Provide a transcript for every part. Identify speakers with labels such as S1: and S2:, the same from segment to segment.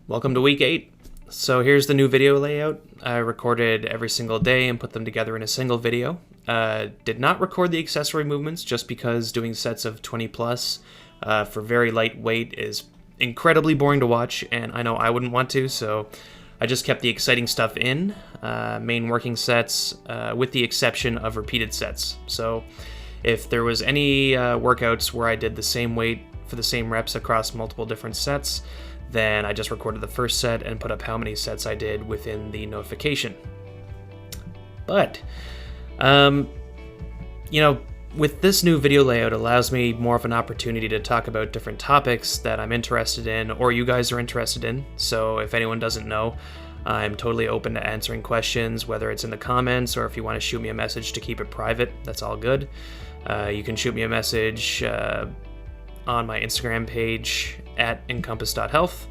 S1: Welcome to week 8. So here's the new video layout. I recorded every single day and put them together in a single video. Did not record the accessory movements just because doing sets of 20 plus for very lightweight is incredibly boring to watch, and I know I wouldn't want to, so I just kept the exciting stuff in, main working sets, with the exception of repeated sets. So if there was any workouts where I did the same weight for the same reps across multiple different sets, then I just recorded the first set and put up how many sets I did within the notification. But, with this new video layout, it allows me more of an opportunity to talk about different topics that I'm interested in or you guys are interested in. So if anyone doesn't know, I'm totally open to answering questions, whether it's in the comments or if you want to shoot me a message to keep it private, that's all good. You can shoot me a message on my Instagram page at encompass.health.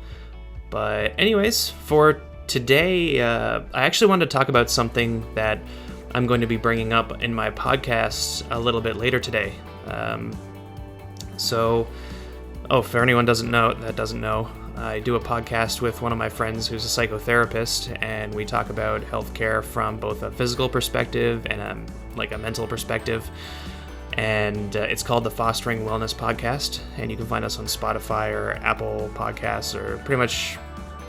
S1: But anyways, for today, I actually wanted to talk about something that I'm going to be bringing up in my podcast a little bit later today. For anyone that doesn't know, I do a podcast with one of my friends who's a psychotherapist, and we talk about healthcare from both a physical perspective and a mental perspective. And it's called the Fostering Wellness Podcast, and you can find us on Spotify or Apple Podcasts or pretty much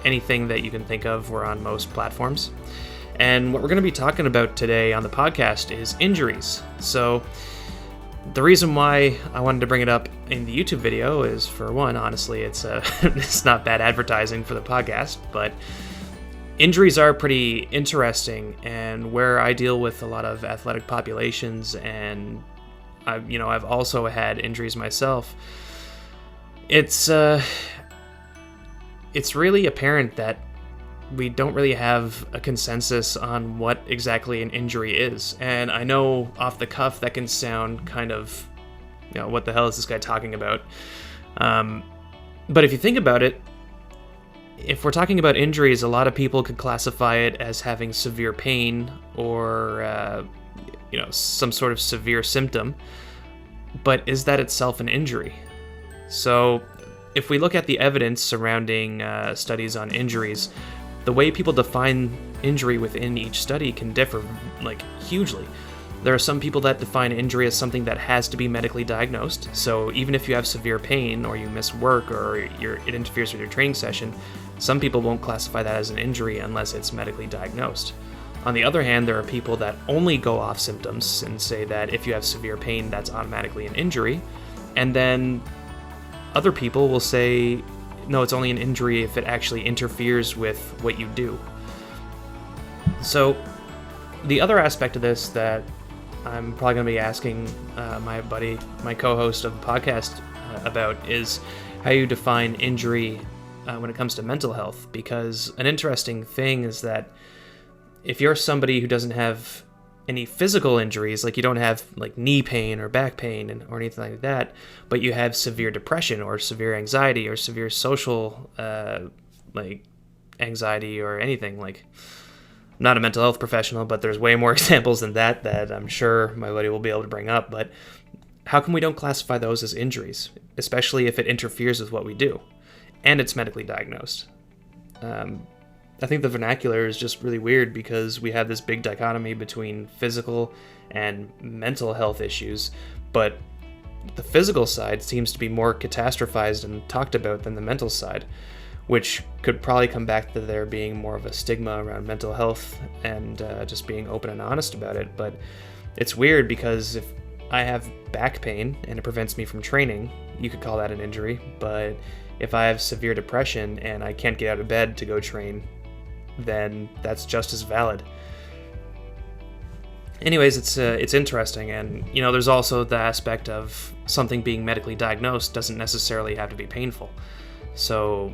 S1: anything that you can think of. We're on most platforms. And what we're going to be talking about today on the podcast is injuries. So the reason why I wanted to bring it up in the YouTube video is, for one, honestly, it's it's not bad advertising for the podcast, but injuries are pretty interesting, and where I deal with a lot of athletic populations, and I've also had injuries myself. It's really apparent that we don't really have a consensus on what exactly an injury is. And I know off the cuff that can sound kind of, what the hell is this guy talking about? But if you think about it, if we're talking about injuries, a lot of people could classify it as having severe pain or, some sort of severe symptom. But is that itself an injury? So if we look at the evidence surrounding studies on injuries, the way people define injury within each study can differ hugely. There are some people that define injury as something that has to be medically diagnosed. So even if you have severe pain or you miss work or it interferes with your training session, some people won't classify that as an injury unless it's medically diagnosed. On the other hand, there are people that only go off symptoms and say that if you have severe pain, that's automatically an injury. And then other people will say, no, it's only an injury if it actually interferes with what you do. So the other aspect of this that I'm probably going to be asking my co-host of the podcast about is how you define injury when it comes to mental health. Because an interesting thing is that if you're somebody who doesn't have any physical injuries, like you don't have knee pain or back pain or anything like that, but you have severe depression or severe anxiety or severe social anxiety or anything, I'm not a mental health professional, but there's way more examples than that I'm sure my buddy will be able to bring up. But how come we don't classify those as injuries, especially if it interferes with what we do and it's medically diagnosed? I think the vernacular is just really weird because we have this big dichotomy between physical and mental health issues, but the physical side seems to be more catastrophized and talked about than the mental side, which could probably come back to there being more of a stigma around mental health and just being open and honest about it. But it's weird because if I have back pain and it prevents me from training, you could call that an injury, but if I have severe depression and I can't get out of bed to go train, then that's just as valid. Anyways, it's interesting, and there's also the aspect of something being medically diagnosed doesn't necessarily have to be painful. So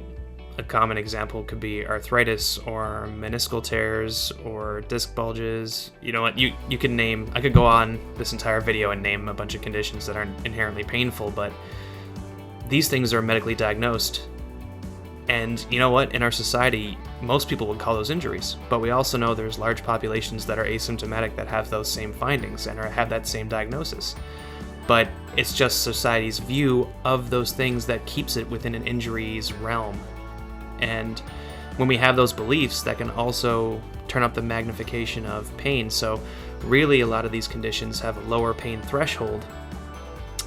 S1: a common example could be arthritis or meniscal tears or disc bulges. You know what? You can name. I could go on this entire video and name a bunch of conditions that aren't inherently painful, but these things are medically diagnosed. And you know what? In our society, most people would call those injuries, but we also know there's large populations that are asymptomatic that have those same findings and have that same diagnosis. But it's just society's view of those things that keeps it within an injuries realm. And when we have those beliefs, that can also turn up the magnification of pain. So really, a lot of these conditions have a lower pain threshold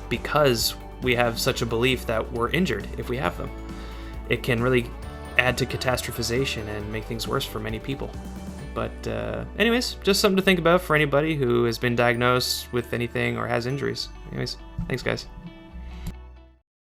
S1: because we have such a belief that we're injured if we have them. It can really add to catastrophization and make things worse for many people. But anyways, just something to think about for anybody who has been diagnosed with anything or has injuries. Anyways, thanks guys.